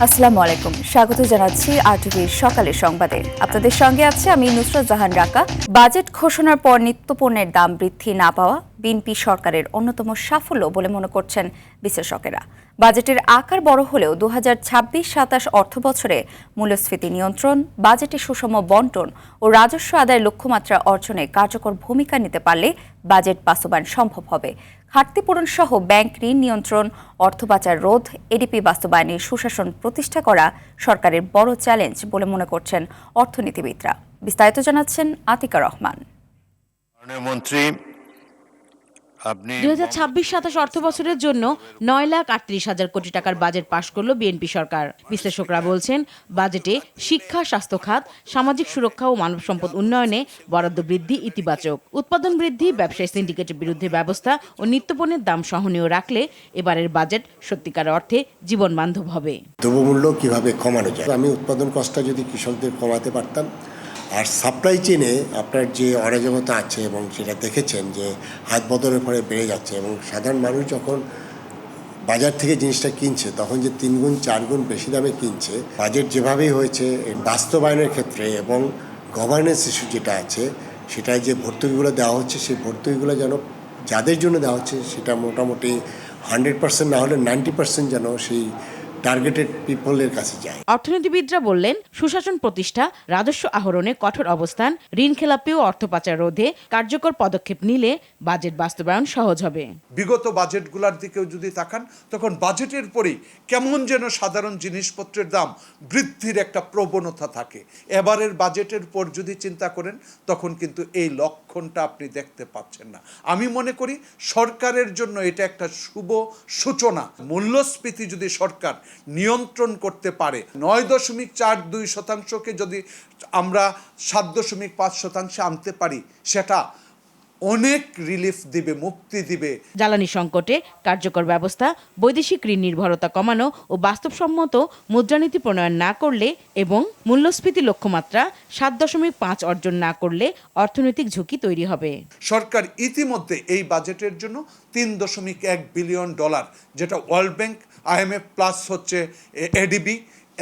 আসসালামু আলাইকুম, স্বাগত জানাচ্ছি আরটিভির সকালের সংবাদে। আপনাদের সঙ্গে আছে আমি নুসরাত জাহান রাকা। বাজেট ঘোষণার পর নিত্যপণ্যের দাম বৃদ্ধি না পাওয়া বিএনপি সরকারের অন্যতম সাফল্য বলে মনে করছেন বিশ্লেষকেরা। বাজেটের আকার বড় হলেও 2026-27 অর্থবছরে মূল্যস্ফীতি নিয়ন্ত্রণ, বাজেটে সুষম বণ্টন ও রাজস্ব আদায়ের লক্ষ্যমাত্রা অর্জনে কার্যকর ভূমিকা নিতে পারলে বাজেট বাস্তবায়ন সম্ভব হবে। ঘাটতি পূরণ সহ ব্যাংক ঋণ নিয়ন্ত্রণ, অর্থ পাচার রোধ, এডিপি বাস্তবায়নের সুশাসন প্রতিষ্ঠা করা সরকারের বড় চ্যালেঞ্জ বলে মনে করছেন অর্থনীতিবিদরা। বিস্তারিত জানাচ্ছেন আতিকা রহমান। মন্ত্রী 2026-27 অর্থবছরের জন্য 9,38,000 কোটি টাকার বাজেট পাশ করল বিএনপি সরকার। বিশ্লেষকরা বলছেন, বাজেটে শিক্ষা, স্বাস্থ্য খাত, সামাজিক সুরক্ষা ও মানব সম্পদ উন্নয়নে বরাদ্দ বৃদ্ধি ইতিবাচক। উৎপাদন বৃদ্ধি, ব্যবসায়ী সিন্ডিকেটের বিরুদ্ধে ব্যবস্থা ও নিত্যপণ্যের দাম সহনীয় রাখলে এবারের বাজেট সত্যিকার অর্থে জীবন বান্ধব হবে। দ্রব্যমূল্য কিভাবে কমানো যায়, আমি উৎপাদন কষ্টটা যদি কৃষকদের কমাতে পারতাম, আর সাপ্লাই চেনে আপনার যে অরাজকতা আছে এবং সেটা দেখেছেন যে হাত বদলের পরে বেড়ে যাচ্ছে, এবং সাধারণ মানুষ যখন বাজার থেকে জিনিসটা কিনছে তখন যে 3 গুণ 4 গুণ বেশি দামে কিনছে। বাজেট যেভাবেই হয়েছে বাস্তবায়নের ক্ষেত্রে এবং গভর্নেন্স ইস্যু যেটা আছে সেটায় যে ভর্তুকিগুলো দেওয়া হচ্ছে, সেই ভর্তুকিগুলো যেন যাদের জন্য দেওয়া হচ্ছে সেটা মোটামুটি 100% না হলে 90% যেন সেই টার্গেটেড পিপলের কাছে যায়। অর্থনীতিবিদরা বললেন, সুশাসন প্রতিষ্ঠা, রাজস্ব আহরণে কঠোর অবস্থান, ঋণ খেলাপি ও অর্থ পাচার রোধে কার্যকর পদক্ষেপ নিলে বাজেট বাস্তবায়ন সহজ হবে। বিগত বাজেটগুলোর দিকেও যদি তাকান, তখন বাজেটের পরেই কেমন যেন সাধারণ জিনিসপত্রের দাম বৃদ্ধির একটা প্রবণতা থাকে। এবারের বাজেটের পর যদি চিন্তা করেন, তখন কিন্তু এই লক্ষণটা আপনি দেখতে পাচ্ছেন না। আমি মনে করি সরকারের জন্য এটা একটা শুভ সূচনা। মূল্যস্ফীতি যদি সরকার নিয়ন্ত্রণ করতে পারে, 9.42%কে যদি আমরা 7.5% আনতে পারি, সেটা অনেক রিলিফ দিবে, মুক্তি দিবে। জ্বালানি সংকটে কার্যকর ব্যবস্থা, বৈদেশিক ঋণ নির্ভরতা কমানো ও বাস্তবসম্মত মুদ্রানীতি প্রণয়ন না করলে এবং মূল্যস্ফীতি লক্ষ্যমাত্রা 7.5 অর্জন না করলে অর্থনৈতিক ঝুঁকি তৈরি হবে। সরকার ইতিমধ্যে এই বাজেটের জন্য $3.1 বিলিয়ন, যেটা ওয়ার্ল্ড ব্যাংক, IMF প্লাস হচ্ছে এডিবি,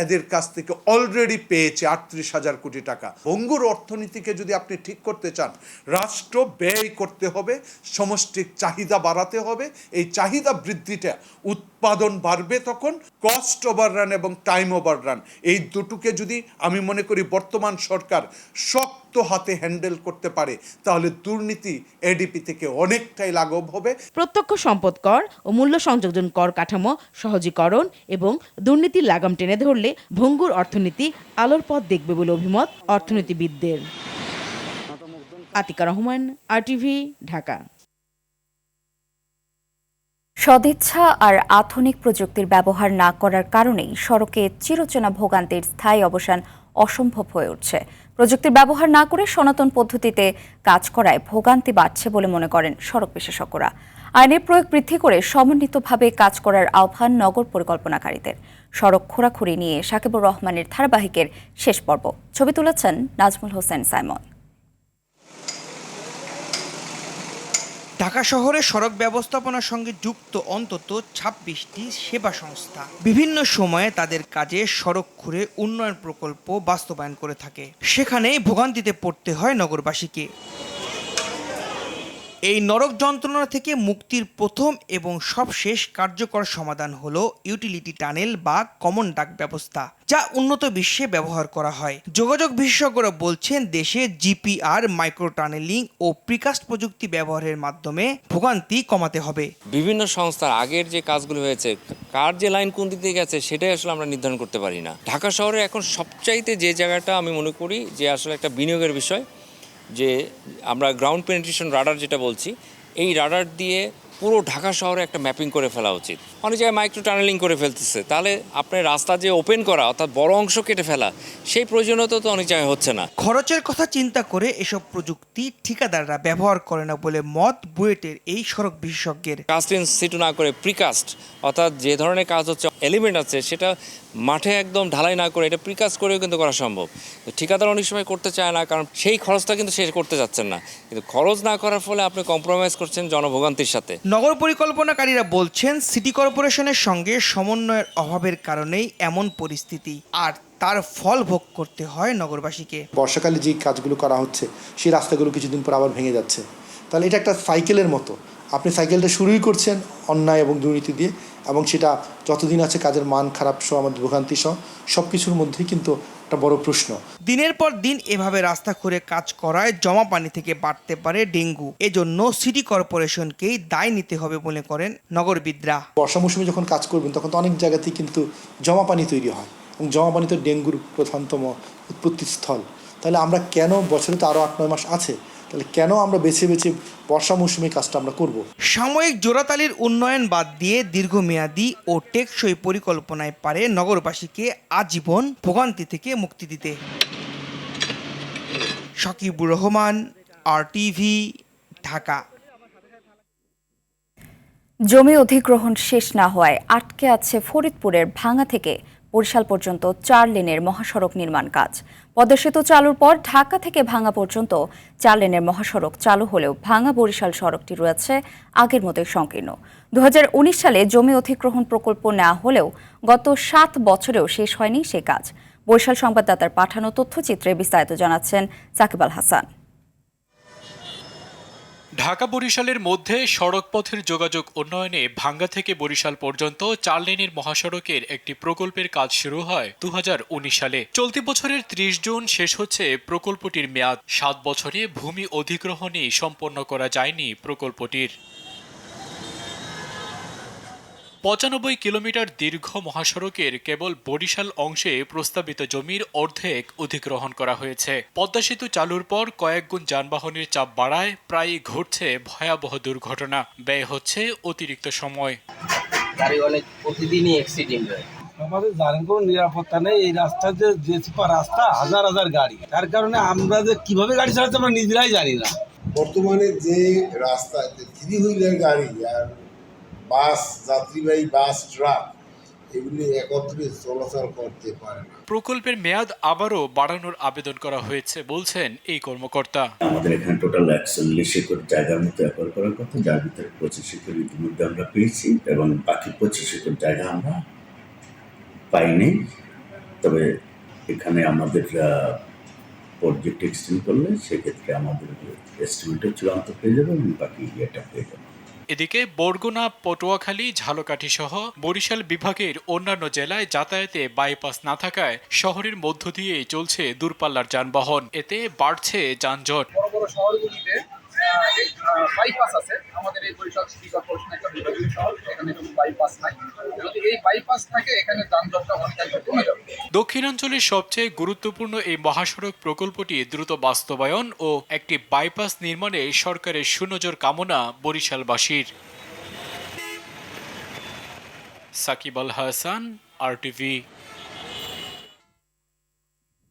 এদের কাছ থেকে অলরেডি পেয়েছে 38,000 কোটি টাকা। ভঙ্গুর অর্থনীতিকে যদি আপনি ঠিক করতে চান, রাষ্ট্র ব্যয় করতে হবে, সমষ্টিক চাহিদা বাড়াতে হবে। এই চাহিদা বৃদ্ধিটা উৎপাদন বাড়বে, তখন কস্ট ওভাররান এবং টাইম ওভাররান, এই দুটোকে যদি আমি মনে করি বর্তমান সরকার শক্ত হাতে হ্যান্ডেল করতে পারে, তাহলে দুর্নীতি এডিপি থেকে অনেকটাই লাঘব হবে। প্রত্যক্ষ সম্পদ কর ও মূল্য সংযোজন কর কাঠামো সহজীকরণ এবং দুর্নীতির লাগাম টেনে ধরলে ভঙ্গুর অর্থনীতি আলোর পথ দেখবে বলে অভিমত অর্থনীতিবিদদের। আতিকা রহমান, আরটিভি, ঢাকা। সদিচ্ছা আর আধুনিক প্রযুক্তির ব্যবহার না করার কারণেই সড়কে চিরচেনা ভোগান্তির স্থায়ী অবসান অসম্ভব হয়ে উঠছে। প্রযুক্তির ব্যবহার না করে সনাতন পদ্ধতিতে কাজ করায় ভোগান্তি বাড়ছে বলে মনে করেন সড়ক বিশেষজ্ঞরা। আইনের প্রয়োগ বৃদ্ধি করে সমন্বিতভাবে কাজ করার আহ্বান নগর পরিকল্পনাকারীদের। সড়ক খোঁড়াখুড়ি নিয়ে সাকিবুর রহমানের ধারাবাহিকের শেষ পর্ব। ছবি তুলেছেন নাজমুল হোসেন সাইমন। ঢাকা শহরে সড়ক ব্যবস্থাপনার সঙ্গে যুক্ত অন্তত 26টি সেবা সংস্থা বিভিন্ন সময়ে তাদের কাজে সড়ক খুঁড়ে উন্নয়ন প্রকল্প বাস্তবায়ন করে থাকে। সেখানে ভোগান্তিতে পড়তে হয় নগরবাসীকে। এই নরক যন্ত্রণা থেকে মুক্তির প্রথম এবং সবশেষ কার্যকর সমাধান হলো ইউটিলিটি টানেল বা কমন ডাক ব্যবস্থা, যা উন্নত বিশ্বে ব্যবহার করা হয়। যোগাযোগ বিশেষজ্ঞরা বলছেন, দেশে জিপিআর, মাইক্রো টানেলিং ও প্রিকাস্ট প্রযুক্তি ব্যবহারের মাধ্যমে ভোগান্তি কমাতে হবে। বিভিন্ন সংস্থার আগের যে কাজগুলো হয়েছে, কার যে লাইন কোন দিকে গেছে সেটাই আসলে আমরা নির্ধারণ করতে পারি না। ঢাকা শহরে এখন সবচাইতে যে জায়গাটা আমি মনে করি যে আসলে একটা বিনিয়োগের বিষয়, যে আমরা গ্রাউন্ড পেনিট্রেশন রাডার যেটা বলছি, এই রাডার দিয়ে পুরো ঢাকা শহরে একটা ম্যাপিং করে ফেলা উচিত। অনেক জায়গায় মাইক্রো টানেলিং করে ফেলতেছে, তাহলে আপনার রাস্তা যে ওপেন করা অর্থাৎ বড় অংশ কেটে ফেলা, সেই প্রয়োজনীয়তা তো অনেক জায়গায় হচ্ছে না। খরচের কথা চিন্তা করে এসব প্রযুক্তি ঠিকাদাররা ব্যবহার করে না বলে মত বুয়েটের এই সড়ক বিশেষজ্ঞের। কাস্ট ইন সিটু না করে প্রিকাস্ট, অর্থাৎ যে ধরনের কাজ হচ্ছে এলিমেন্ট আছে সেটা মাঠে একদম ঢালাই না করে এটা প্রিকাজ করেও কিন্তু করা সম্ভব। তো ঠিকাদার অনেক সময় করতে চায় না, কারণ সেই খরচটা কিন্তু সে করতে যাচ্ছেন না, কিন্তু খরচ না করার ফলে আপনি কম্প্রোমাইজ করছেন জনভোগান্তির সাথে। নগর পরিকল্পনাকারীরা বলছেন সিটি কর্পোরেশনের সঙ্গে সমন্বয়ের অভাবের কারণেই এমন পরিস্থিতি, আর তার ফল ভোগ করতে হয় নগরবাসীকে। বর্ষাকালে যে কাজগুলো করা হচ্ছে সেই রাস্তাগুলো কিছুদিন পর আবার ভেঙে যাচ্ছে, তাহলে এটা একটা সাইকেলের মতো। আপনি সাইকেলটা শুরুই করছেন অন্যায় এবং দুর্নীতি দিয়ে, এবং সেটা যতদিন আছে কাজের মান খারাপ সহ আমাদের ভোগান্তি সহ সব কিছুর মধ্যেই কিন্তু একটা বড় প্রশ্ন। দিনের পর দিন এভাবে রাস্তা খুঁড়ে কাজ করায় জমা পানি থেকে বাড়তে পারে ডেঙ্গু। এজন্য সিটি কর্পোরেশনকেই দায় নিতে হবে বলে করেন নগরবিদরা। বর্ষা মৌসুমে যখন কাজ করবেন তখন তো অনেক জায়গাতেই কিন্তু জমা পানি তৈরি হয়, এবং জমা পানি তো ডেঙ্গুর প্রধানতম উৎপত্তি স্থল। তাহলে আমরা কেন, বছরে তো আরও 8-9 মাস আছে, তাহলে কেন আমরা বেছে বেছে বর্ষা মৌসুমে কাজটা আমরা করব? সাময়িক জোড়াতালির উন্নয়ন বাদ দিয়ে দীর্ঘমেয়াদী ও টেকসই পরিকল্পনায় পারে নগরবাসীকে আজীবন ভোগান্তি থেকে মুক্তি দিতে। সাকিবুর রহমান, RTV, ঢাকা। জমি অধিগ্রহণ শেষ না হওয়ায় আটকে আছে ফরিদপুরের ভাঙ্গা থেকে বরিশাল পর্যন্ত 4 লেনের মহাসড়ক নির্মাণ কাজ। পদ্মা সেতু চালুর পর ঢাকা থেকে ভাঙ্গা পর্যন্ত 4 লেনের মহাসড়ক চালু হলেও ভাঙ্গা বরিশাল সড়কটি রয়েছে আগের মতোই সংকীর্ণ। 2019 সালে জমি অধিগ্রহণ প্রকল্প নেওয়া হলেও গত 7 বছরেও শেষ হয়নি সে কাজ। বরিশাল সংবাদদাতার পাঠানো তথ্যচিত্রে বিস্তারিত জানাচ্ছেন সাকিব আল হাসান। ঢাকা বরিশালের মধ্যে সড়কপথের যোগাযোগ উন্নয়নে ভাঙ্গা থেকে বরিশাল পর্যন্ত 4 লেনের মহাসড়কের একটি প্রকল্পের কাজ শুরু হয় 2019 সালে। চলতি বছরের 30 জুন শেষ হচ্ছে প্রকল্পটির মেয়াদ। 7 বছরে ভূমি অধিগ্রহণই সম্পন্ন করা যায়নি প্রকল্পটির। 95 কিলোমিটার দীর্ঘ মহাসড়কের কেবল বরিশাল অংশে প্রস্তাবিত জমির অর্ধেক অধিগ্রহণ করা হয়েছে। পদ্মা সেতু চালুর পর কয়েক গুণ যানবাহনের চাপ বাড়ায় প্রায়ই ঘটছে ভয়াবহ দুর্ঘটনা, ব্যয় হচ্ছে অতিরিক্ত সময়। গাড়ি অনেক প্রতিদিনই অ্যাক্সিডেন্ট হয়। আমাদের জানেন কোনো নিরাপত্তা নেই, এই রাস্তার যে চিপা রাস্তা, হাজার হাজার গাড়ি, তার কারণে আমরা যে কিভাবে গাড়ি চালাচ্ছি আমরা নিজেরাই জানি না। বর্তমানে যে রাস্তা 3 হুইলার গাড়ি আর বাস, যাত্রীবাহী বাস, ট্রাক এগুলি একত্রে চলাচল করতে পারে না। প্রকল্পের মেয়াদ আবারও বাড়ানোর আবেদন করা হয়েছে বলছেন এই কর্মকর্তা। আমাদের এখানে টোটাল 41 একর জায়গার মতো অ্যাকোয়ার করার কথা, যার ভিতরে 25 একর ইতিমধ্যে আমরা পেয়েছি এবং বাকি 25 একর জায়গা আমরা পাইনি। তবে এখানে আমাদের প্রজেক্ট এক্সটেন্ড করলে সেক্ষেত্রে আমাদের এস্টিমেটও চূড়ান্ত পেয়ে যাবে এবং বাকি ইয়েটা পেয়ে যাবে। এদিকে বরগুনা, পটুয়াখালী, ঝালকাঠি সহ বরিশাল বিভাগের অন্যান্য জেলায় যাতায়াতে বাইপাস না থাকায় শহরের মধ্য দিয়ে চলছে দূরপাল্লার যানবাহন। এতে বাড়ছে যানজট। বড় বড় শহরগুলিতে বাইপাস আছে, আমাদের এই বরিশাল সিটি কর্পোরেশন একটা বিভাগীয় শহর, এখানে কোনো বাইপাস নাই। যদি এই বাইপাস থাকে এখানে যানজটটা অনেকটাই কমে যাবে। দক্ষিণাঞ্চলের সবচেয়ে গুরুত্বপূর্ণ এই মহাসড়ক প্রকল্পটি দ্রুত বাস্তবায়ন ও একটি বাইপাস নির্মাণে সরকারের সুনজর কামনা বরিশালবাসীর। সাকিব আল হাসান, RTV।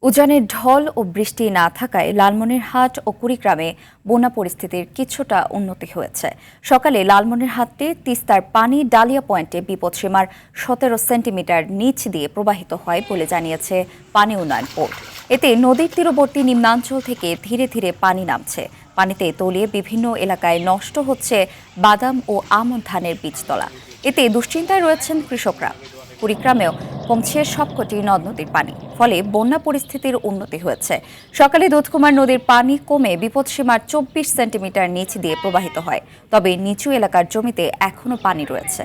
উজানের ঢল ও বৃষ্টি না থাকায় লালমনিরহাট ও কুড়িগ্রামে বন্যা পরিস্থিতির কিছুটা উন্নতি হয়েছে। সকালে লালমনিরহাটে তিস্তার পানি ডালিয়া পয়েন্টে বিপদসীমার 17 সেন্টিমিটার নিচ দিয়ে প্রবাহিত হয় বলে জানিয়েছে পানি উন্নয়ন বোর্ড। এতে নদীর তীরবর্তী নিম্নাঞ্চল থেকে ধীরে ধীরে পানি নামছে। পানিতে তলিয়ে বিভিন্ন এলাকায় নষ্ট হচ্ছে বাদাম ও আমন ধানের বীজতলা। এতে দুশ্চিন্তায় রয়েছেন কৃষকরা। কুড়িগ্রামেও কমছে সবকটি নদ নদীর পানি, ফলে বন্যা পরিস্থিতির উন্নতি হয়েছে। সকালে দুধকুমার নদীর পানি কমে বিপদসীমার 24 সেন্টিমিটার নিচ দিয়ে প্রবাহিত হয়, তবে নিচু এলাকার জমিতে এখনো পানি রয়েছে।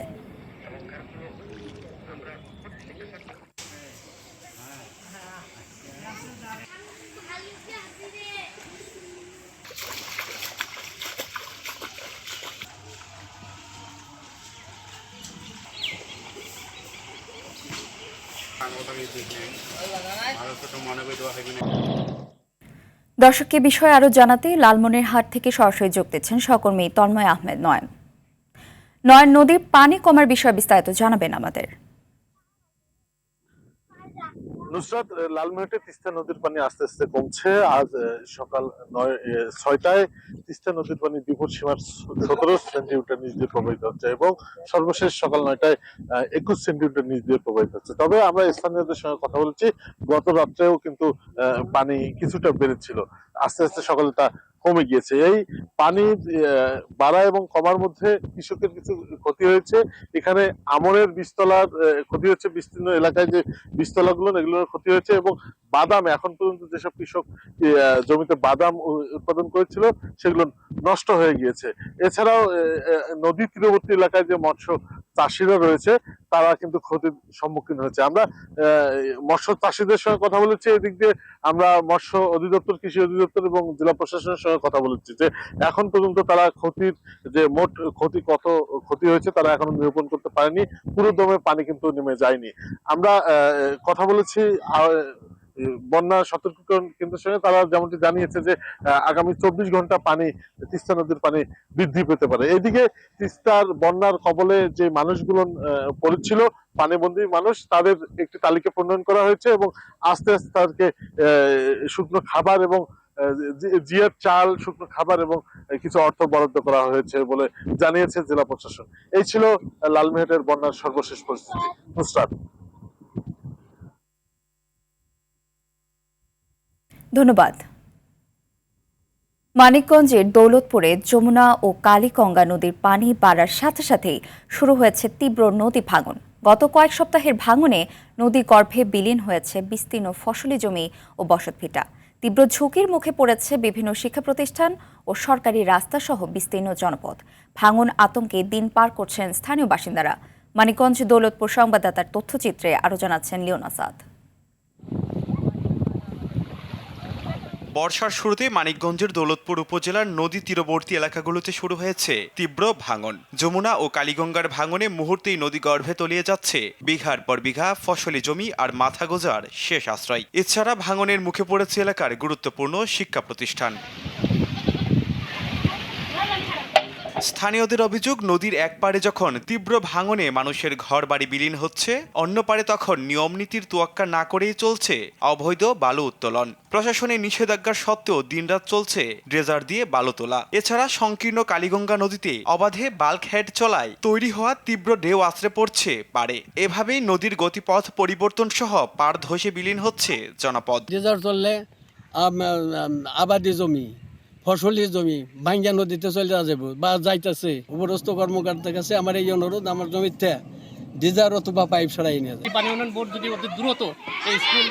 দর্শককে বিষয়ে আরো জানাতে লালমনিরহাট থেকে সরাসরি যোগ দিচ্ছেন সহকর্মী তন্ময় আহমেদ নয়ন। নদীর পানি কমার বিষয়ে বিস্তারিত জানাবেন আমাদের। নুসরাত, লালমনিরহাটে তিস্তা নদীর পানি আস্তে আস্তে কমছে। আজ সকাল 6টায় তিস্তা নদীর পানি বিপদ সীমার 17 সেন্টিমিটার নিচ দিয়ে প্রবাহিত হচ্ছে এবং সর্বশেষ সকাল 9টায় 21 সেন্টিমিটার নিচ দিয়ে প্রবাহিত হচ্ছে। তবে আমরা স্থানীয়দের সঙ্গে কথা বলেছি, গত রাত্রেও কিন্তু পানি কিছুটা বেড়েছিল, আস্তে আস্তে সকালে তা কমে গিয়েছে। এই পানি বাড়া এবং কমার মধ্যে কৃষকের কিছু ক্ষতি হয়েছে। এখানে আমনের বীজতলার ক্ষতি হচ্ছে, বিস্তীর্ণ এলাকায় যে বীজতলাগুলো এগুলোর ক্ষতি হয়েছে এবং বাদাম, এখন পর্যন্ত যেসব কৃষক জমিতে বাদাম উৎপাদন করেছিল সেগুলো নষ্ট হয়ে গিয়েছে। এছাড়াও নদী তীরবর্তী এলাকায় যে মৎস্য চাষিরা রয়েছে তারা কিন্তু ক্ষতির সম্মুখীন হয়েছে। আমরা মৎস্য চাষিদের সঙ্গে কথা বলেছি, এদিক দিয়ে আমরা মৎস্য অধিদপ্তর, কৃষি অধিদপ্তর এবং জেলা প্রশাসনের সঙ্গে কথা বলেছি যে এখন পর্যন্ত তারা ক্ষতির যে মোট ক্ষতি কত ক্ষতি হয়েছে তারা এখনো নিরূপণ করতে পারেনি। পুরো দমে পানি কিন্তু নেমে যায়নি। আমরা কথা বলেছি বন্যা সতর্কীকরণ কেন্দ্রের সঙ্গে, তারা যেমনটি জানিয়েছে যে আগামী 24 ঘন্টা পানি তিস্তা নদীর পানি বৃদ্ধি পেতে পারে। এইদিকে তিস্তার বন্যার কবলে যে মানুষগুলো পড়েছিল, পানিবন্দী মানুষ, তাদের একটি তালিকা প্রণয়ন করা হয়েছে এবং আস্তে আস্তে তাদেরকে শুকনো খাবার এবং জিয়ার চাল, শুকনো খাবার এবং কিছু অর্থ বরাদ্দ করা হয়েছে বলে জানিয়েছে জেলা প্রশাসন। এই ছিল লালমনিরহাটের বন্যার সর্বশেষ পরিস্থিতি। নুসরাত। ধন্যবাদ। মানিকগঞ্জের দৌলতপুরে যমুনা ও কালীগঙ্গা নদীর পানি বাড়ার সাথে সাথেই শুরু হয়েছে তীব্র নদী ভাঙন। গত কয়েক সপ্তাহের ভাঙনে নদী গর্ভে বিলীন হয়েছে বিস্তীর্ণ ফসলি জমি ও বসতভিটা। তীব্র ঝুঁকির মুখে পড়েছে বিভিন্ন শিক্ষা প্রতিষ্ঠান ও সরকারি রাস্তা সহ বিস্তীর্ণ জনপদ। ভাঙন আতঙ্কে দিন পার করছেন স্থানীয় বাসিন্দারা। মানিকগঞ্জ দৌলতপুর সংবাদদাতার তথ্যচিত্রে আরও জানাচ্ছেন লিওন আসাদ। বর্ষার শুরুতে মানিকগঞ্জের দৌলতপুর উপজেলার নদী তীরবর্তী এলাকাগুলোতে শুরু হয়েছে তীব্র ভাঙন। যমুনা ও কালীগঙ্গার ভাঙনে মুহূর্তেই নদী গর্ভে তলিয়ে যাচ্ছে বিঘার পর বিঘা ফসলি জমি আর মাথা গোজার শেষ আশ্রয়। এছাড়া ভাঙনের মুখে পড়েছে এলাকার গুরুত্বপূর্ণ শিক্ষা প্রতিষ্ঠান। স্থানীয়দের অভিযোগ, নদীর এক পাড়ে যখন তীব্র ভাঙনে মানুষের ঘর বাড়ি বিলীন হচ্ছে, অন্য পাড়ে তখন নিয়ম নীতির তোয়াক্কা না করেই চলছে অবৈধ বালু উত্তোলন। প্রশাসনের নিষেধাজ্ঞা সত্ত্বেও দিনরাত চলছে ড্রেজার দিয়ে বালু তোলা। এছাড়া সংকীর্ণ কালীগঙ্গা নদীতে অবাধে বাল্ক হেড চলায় তৈরি হওয়া তীব্র ঢেউ আছড়ে পড়ছে পাড়ে। এভাবেই নদীর গতিপথ পরিবর্তন সহ পাড় ধসে বিলীন হচ্ছে জনপদ। ড্রেজার চললে আবাদি জমি, ফসলি জমি ভাঙ্গা নদীতে চলে যাবো বা যাইতেছে। উপরস্থ কর্মকর্তার কাছে আমার এই অনুরোধ, আমার জমিতে ডিজার অথবা পাইপ সরাই নিয়ে যায়। পানি উন্নয়ন বোর্ড যদি অতি দ্রুত এই স্কুল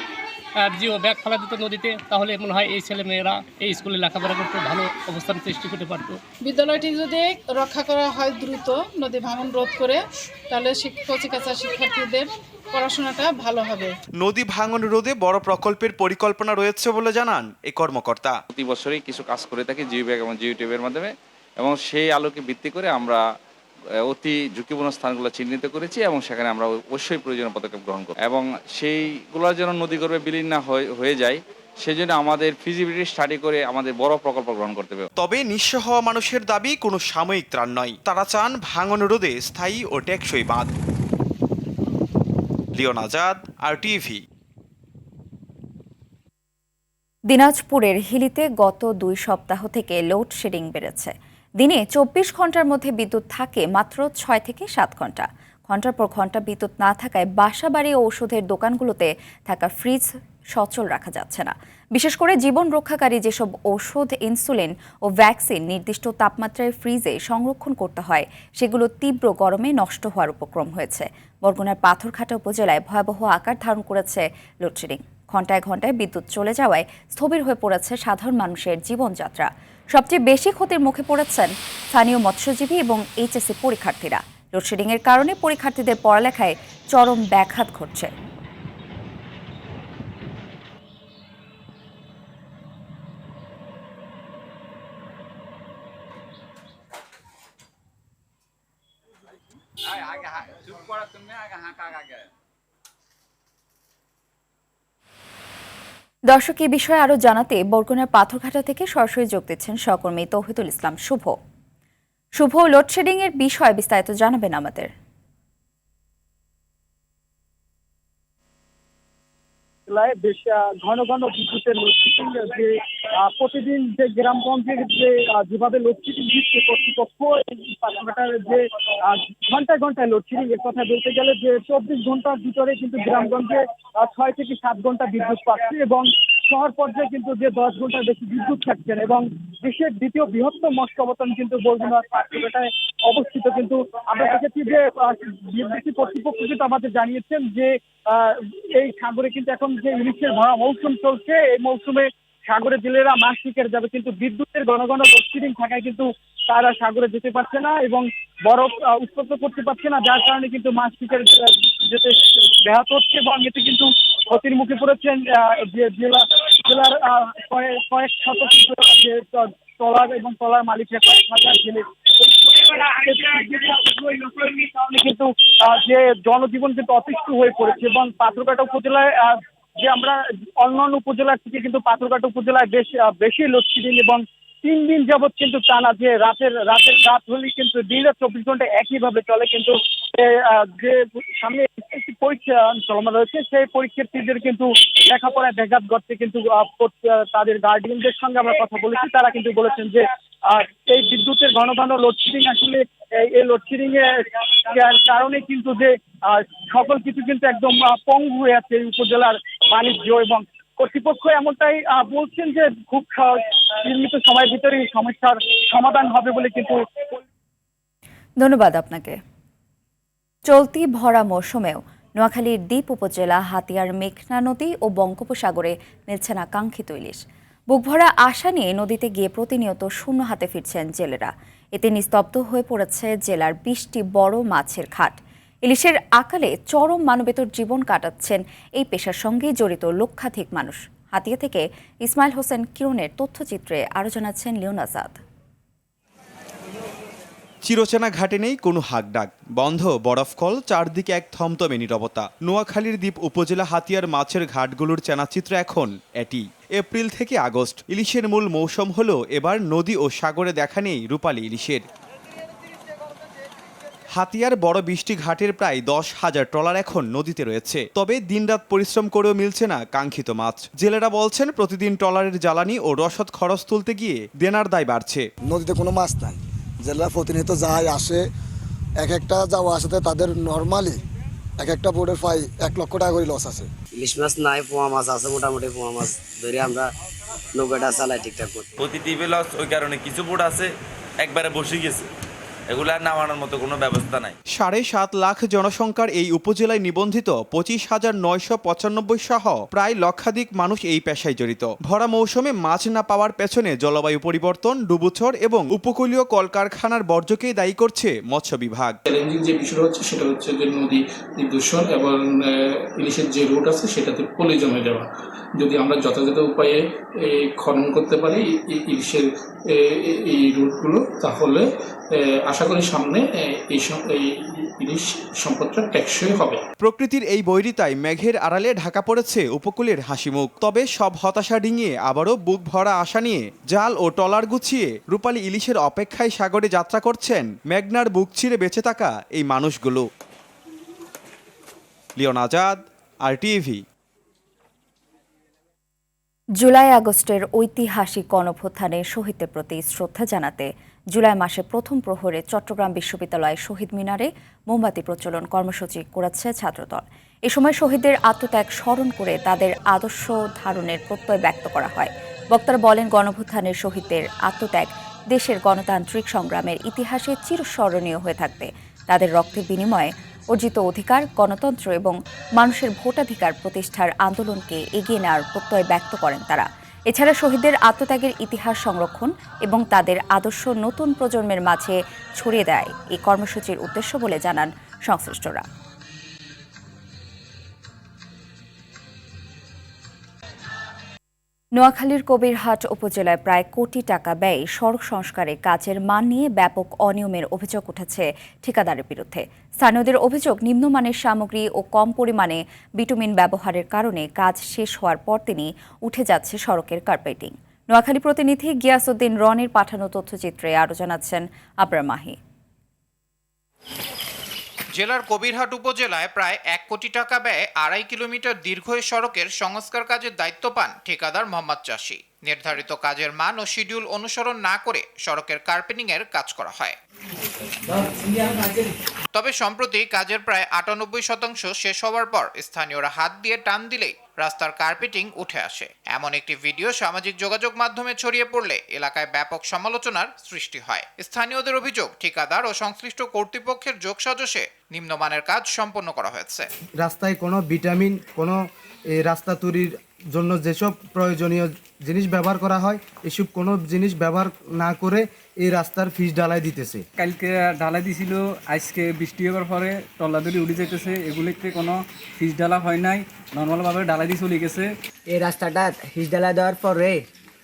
জিও ব্যাগ ফেলা দিত নদীতে, তাহলে মনে হয় এই ছেলে মেয়েরা এই স্কুলে লেখাপড়া করতে ভালো অবস্থান সৃষ্টি করতে পারতো। বিদ্যালয়টি যদি রক্ষা করা হয় দ্রুত, নদী ভাঙন রোধ করে, তাহলে কচিকাঁচা শিক্ষার্থীদের পড়াশোনাটা ভালো হবে। নদী ভাঙন রোধে বড় প্রকল্পের পরিকল্পনা রয়েছে বলে জানান এই কর্মকর্তা। প্রতি বছরই কিছু কাজ করে থাকি জিও ব্যাগ এবং জিও টিউবের মাধ্যমে, এবং সেই আলোকে ভিত্তি করে আমরা অতি ঝুঁকিপূর্ণ স্থানগুলো চিহ্নিত করেছি এবং সেখানে আমরা অবশ্যই প্রয়োজনীয় পদক্ষেপ গ্রহণ করব এবং সেইগুলোর যেন নদীগর্ভে বিলীন না হয়ে যায় সেজন্য আমাদের ফিজিবিলিটি স্টাডি করে আমাদের বড় প্রকল্প গ্রহণ করতে হবে। তবে নিঃস্ব হওয়া মানুষের দাবি কোনো সাময়িক ত্রাণ নয়, তারা চান ভাঙন রোধে স্থায়ী ও টেকসই বাঁধ। Leon Azad, RTV। দিনাজপুরের হিলিতে গত 2 সপ্তাহ থেকে লোডশেডিং বেড়েছে। দিনে 24 ঘন্টার মধ্যে বিদ্যুৎ থাকে মাত্র 6 থেকে 7 ঘন্টা। ঘন্টার পর ঘন্টা বিদ্যুৎ না থাকায় বাসাবাড়ি ও ওষুধের দোকানগুলোতে থাকা ফ্রিজ সচল রাখা যাচ্ছে না। বিশেষ করে জীবন রক্ষাকারী যেসব ওষুধ, ইনসুলিন ও ভ্যাকসিন নির্দিষ্ট তাপমাত্রায় ফ্রিজে সংরক্ষণ করতে হয়, সেগুলো তীব্র গরমে নষ্ট হওয়ার উপক্রম হয়েছে। বরগুনার পাথরঘাটা উপজেলায় ভয়াবহ আকার ধারণ করেছে লোডশেডিং। ঘন্টায় ঘন্টায় বিদ্যুৎ চলে যাওয়ায় স্থবির হয়ে পড়েছে সাধারণ মানুষের জীবনযাত্রা। সবচেয়ে বেশি ক্ষতির মুখে পড়েছেন স্থানীয় মৎস্যজীবী এবং HSC পরীক্ষার্থীরা। লোডশেডিংয়ের কারণে পরীক্ষার্থীদের পড়ালেখায় চরম ব্যাঘাত ঘটছে। দর্শক, এই বিষয়ে আরো জানাতে বরগুনার পাথরঘাটা থেকে সরাসরি যোগ দিচ্ছেন সহকর্মী তৌহিদুল ইসলাম শুভ। শুভ, লোডশেডিং এর বিষয়ে বিস্তারিত জানাবেন আমাদের। উপজেলায় বেশ ঘন ঘন বিদ্যুতের লোডশেডিং, যে প্রতিদিন যে গ্রামগঞ্জের যেভাবে লোডশেডিং দিচ্ছে কর্তৃপক্ষ, পাথরঘাটার যে ঘন্টায় ঘন্টায় লোডশেডিং, এর কথা বলতে গেলে যে 24 ঘন্টার ভিতরে কিন্তু গ্রামগঞ্জে 6 থেকে 7 ঘন্টা বিদ্যুৎ পাচ্ছে এবং শহর পর্যায়ে কিন্তু যে 10 ঘন্টার বেশি বিদ্যুৎ থাকছেন। এবং দেশের দ্বিতীয় বৃহত্তম মৎস্য অবতরণ কিন্তু বরগুনার পাথরঘাটায় অবস্থিত। কিন্তু আমরা দেখেছি যে বিদ্যুৎ কর্তৃপক্ষ কিন্তু আমাদের জানিয়েছেন যে এই সাগরে কিন্তু এখন যে ইলিশের ভরা মৌসুম চলছে, এই মৌসুমে সাগরে জেলেরা মাছ শিকার যাবে, কিন্তু বিদ্যুতের ঘন ঘন লোডশেডিং থাকায় কিন্তু তারা সাগরে যেতে পারছে না এবং বরফ উৎপন্ন করতে পারছে না, যার কারণে কিন্তু মাছ শিকার যেতে ব্যাহত হচ্ছে এবং এতে কিন্তু ক্ষতির মুখে পড়েছেন যে জেলার কয়েক শত যে ট্রলার এবং ট্রলার মালিকরা, কয়েক হাজার জেলে। কিন্তু যে জনজীবন কিন্তু অতিষ্ঠ হয়ে পড়েছে এবং পাথরঘাটা উপজেলায় যে আমরা অন্যান্য উপজেলার থেকে কিন্তু পাথরঘাটা উপজেলায় বেশি লোডশেডিং এবং 3 দিন যাবৎ কিন্তু টানা যে রাত হলেই কিন্তু দিন রাত 24 ঘন্টা একইভাবে চলে। কিন্তু যে সামনে একটি পরীক্ষা চলমান রয়েছে, সেই পরীক্ষার্থীদের কিন্তু লেখাপড়ায় ব্যাঘাত ঘটছে। কিন্তু তাদের গার্ডিয়ানদের সঙ্গে আমরা কথা বলেছি, তারা কিন্তু বলেছেন যে এই বিদ্যুতের ঘন ঘন লোডশেডিং আসলে এই লোডশেডিং এর কারণে কিন্তু যে সকল কিছু কিন্তু একদম পঙ্গু হয়ে আছে এই উপজেলার বাণিজ্য, এবং কর্তৃপক্ষ এমনটাই বলছেন যে খুব নির্মিত সময়ের ভিতরে এই সমস্যার সমাধান হবে বলে। কিন্তু ধন্যবাদ আপনাকে। চলতি ভরা মৌসুমেও নোয়াখালীর দ্বীপ উপজেলা হাতিয়ার মেঘনা নদী ও বঙ্গোপসাগরে মিলছে না কাঙ্ক্ষিত ইলিশ। বুকভরা আশা নিয়ে নদীতে গিয়ে প্রতিনিয়ত শূন্য হাতে ফিরছেন জেলেরা। এতে নিস্তব্ধ হয়ে পড়েছে জেলার 20টি বড় মাছের ঘাট। ইলিশের আকালে চরম মানবেতর জীবন কাটাচ্ছেন এই পেশার সঙ্গে জড়িত লক্ষাধিক মানুষ। হাতিয়া থেকে ইসমাইল হোসেন কিরণের তথ্যচিত্রে আরও জানাচ্ছেন লিওন আজাদ। চিরচেনা ঘাটে নেই কোনো হাকডাক, বন্ধ বরফকল, চারদিকে এক থমথমে নীরবতা। নোয়াখালীর দ্বীপ উপজেলা হাতিয়ার মাছের ঘাটগুলোর চেনাচিত্র এখন এটি। এপ্রিল থেকে আগস্ট ইলিশের মূল মৌসুম হলো এবার নদী ও সাগরে দেখা নেই রূপালী ইলিশের। হাতিয়ার বড় 20টি ঘাটের প্রায় 10,000 ট্রলার এখন নদীতে রয়েছে, তবে দিনরাত পরিশ্রম করেও মিলছে না কাঙ্ক্ষিত মাছ। জেলেরা বলছেন প্রতিদিন ট্রলারের জ্বালানি ও রসদ খরচ তুলতে গিয়ে দেনার দায় বাড়ছে। নদীতে কোনো মাছ নাই, জেলেরা প্রতিনিয়ত যায় আসে, এক একটা যাওয়া আসাতে তাদের নর্মালি এক একটা বোর্ডের প্রায় 1 লক্ষ টাকা করে লস আছে। ইলিশ মাছ নাই, পোয়া মাছ আছে, মোটামুটি পোয়া মাছ ধরে আমরা নৌকাটা চালাই ঠিকঠাক করতে। প্রতিটি লস ওই কারণে কিছু বোর্ড আছে একবারে বসে গেছে, এগুলা নামানোর মতো কোনো ব্যবস্থা নাই। 7.5 লাখ জনসংখ্যার এই উপজেলায় নিবন্ধিত 25,995 সহ প্রায় লক্ষাধিক মানুষ এই পেশায় জড়িত। ভরা মৌসুমে মাছ না পাওয়ার পেছনে জলবায়ু পরিবর্তন, ডুবোচর এবং উপকূলীয় কলকারখানার বর্জ্যকেই দায়ী করছে মৎস্য বিভাগ। চ্যালেঞ্জিং যে বিষয় হচ্ছে সেটা হচ্ছে যে নদী দূষণ এবং ইলিশের যে রুট আছে সেটাতে পলি জমে যাওয়া। যদি আমরা যথাযথ উপায়ে খনন করতে পারি ইলিশের এই রুটগুলো, তাহলে আশা করি সামনে এই ইলিশ সম্পদটা টেকসই হবে। প্রকৃতির এই বৈরিতায় মেঘের আড়ালে ঢাকা পড়েছে উপকূলের হাসিমুখ। তবে সব হতাশা ডিঙিয়ে আবারও বুক ভরা আশা নিয়ে জাল ও টলার গুছিয়ে রূপালী ইলিশের অপেক্ষায় সাগরে যাত্রা করছেন মেঘনার বুক চিরে বেঁচে থাকা এই মানুষগুলো। Leone Azad, RTV। জুলাই আগস্টের ঐতিহাসিক গণঅভ্যুত্থানে শহীদদের প্রতি শ্রদ্ধা জানাতে জুলাই মাসে প্রথম প্রহরে চট্টগ্রাম বিশ্ববিদ্যালয়ের শহীদ মিনারে মোমবাতি প্রজ্বলন কর্মসূচি করেছে ছাত্রদল। এ সময় শহীদদের আত্মত্যাগ স্মরণ করে তাদের আদর্শ ধারণের প্রত্যয় ব্যক্ত করা হয়। বক্তারা বলেন, গণঅভ্যুত্থানের শহীদদের আত্মত্যাগ দেশের গণতান্ত্রিক সংগ্রামের ইতিহাসে চিরস্মরণীয় হয়ে থাকবে। তাদের রক্তের বিনিময়ে অর্জিত অধিকার, গণতন্ত্র এবং মানুষের ভোটাধিকার প্রতিষ্ঠার আন্দোলনকে এগিয়ে নেওয়ার প্রত্যয় ব্যক্ত করেন তারা। এছাড়া শহীদদের আত্মত্যাগের ইতিহাস সংরক্ষণ এবং তাদের আদর্শ নতুন প্রজন্মের মাঝে ছড়িয়ে দেয় এই কর্মসূচির উদ্দেশ্য বলে জানান সংশ্লিষ্টরা। নোয়াখালীর কবিরহাট উপজেলায় প্রায় কোটি টাকা ব্যয়ে সড়ক সংস্কারে কাজের মান নিয়ে ব্যাপক অনিয়মের অভিযোগ উঠেছে ঠিকাদারের বিরুদ্ধে। স্থানীয়দের অভিযোগ, নিম্নমানের সামগ্রী ও কম পরিমাণে বিটুমিন ব্যবহারের কারণে কাজ শেষ হওয়ার পরদিনই উঠে যাচ্ছে সড়কের কার্পেটিং। নোয়াখালী প্রতিনিধি গিয়াসউদ্দিন রনির পাঠানো তথ্যচিত্রে আরও জানাচ্ছেন আবরার মাহি। জেলার কবিরহাট উপজেলায় প্রায় 1 কোটি টাকা ব্যয়ে 2.5 কিলোমিটার দীর্ঘ এই সড়কের সংস্কার কাজের দায়িত্ব পান ঠিকাদার মোহাম্মদ চাষী। নির্ধারিত কাজের মান ও শিডিউল অনুসরণ না করে সড়কের কার্পেটিংয়ের কাজ করা হয়। তবে সম্প্রতি কাজের প্রায় 98% শেষ হওয়ার পর স্থানীয়রা হাত দিয়ে টান দিলেই রাস্তার কার্পেটিং উঠে আসে। এমন একটি ভিডিও সামাজিক যোগাযোগ মাধ্যমে ছড়িয়ে পড়লে এলাকায় ব্যাপক সমালোচনার সৃষ্টি হয়। স্থানীয়দের অভিযোগ, ঠিকাদার ও সংশ্লিষ্ট কর্তৃপক্ষের যোগসাজশে নিম্নমানের কাজ সম্পন্ন করা হয়েছে। রাস্তায় কোনো ভিটামিন, কোনো রাস্তা তৈরির জন্য যেসব প্রয়োজনীয় জিনিস ব্যবহার করা হয়, এসব কোনো জিনিস ব্যবহার না করে এই রাস্তার ফিস ঢালাই দিতেছে। কালকে ঢালাই দিছিল, আজকে বৃষ্টি হওয়ার পরে টল্লাদুলি উঠে যেতেছে, এগুলিতে কোনো ফিস ঢালা হয় নাই, নর্মালভাবে ঢালাই দিয়ে চলে গেছে। এই রাস্তাটা ফিস ঢালাই দেওয়ার পরে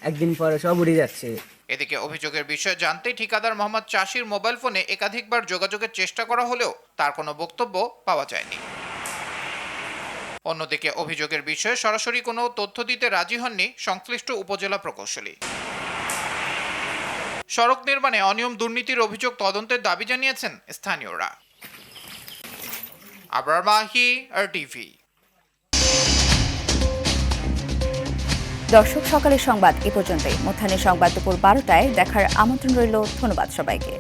একদিন পরে সব উঠে যাচ্ছে। এদিকে অভিযোগের বিষয়ে জানতে ঠিকাদার মোহাম্মদ চাষীর মোবাইল ফোনে একাধিকবার যোগাযোগের চেষ্টা করা হলেও তার কোনো বক্তব্য পাওয়া যায়নি। অন্যদিকে অভিযোগের বিষয়ে সরাসরি কোনো তথ্য দিতে রাজি হননি সংশ্লিষ্ট উপজেলা প্রকৌশলী। সড়ক নির্মাণে অনিয়ম দুর্নীতির অভিযোগ তদন্তের দাবি জানিয়েছেন স্থানীয়রা। আবরার মাহি, RTV। দর্শক, সকালের সংবাদ এ পর্যন্তই। মধ্যাহ্নের সংবাদ দুপুর 12টায় দেখার আমন্ত্রণ রইল। ধন্যবাদ সবাইকে।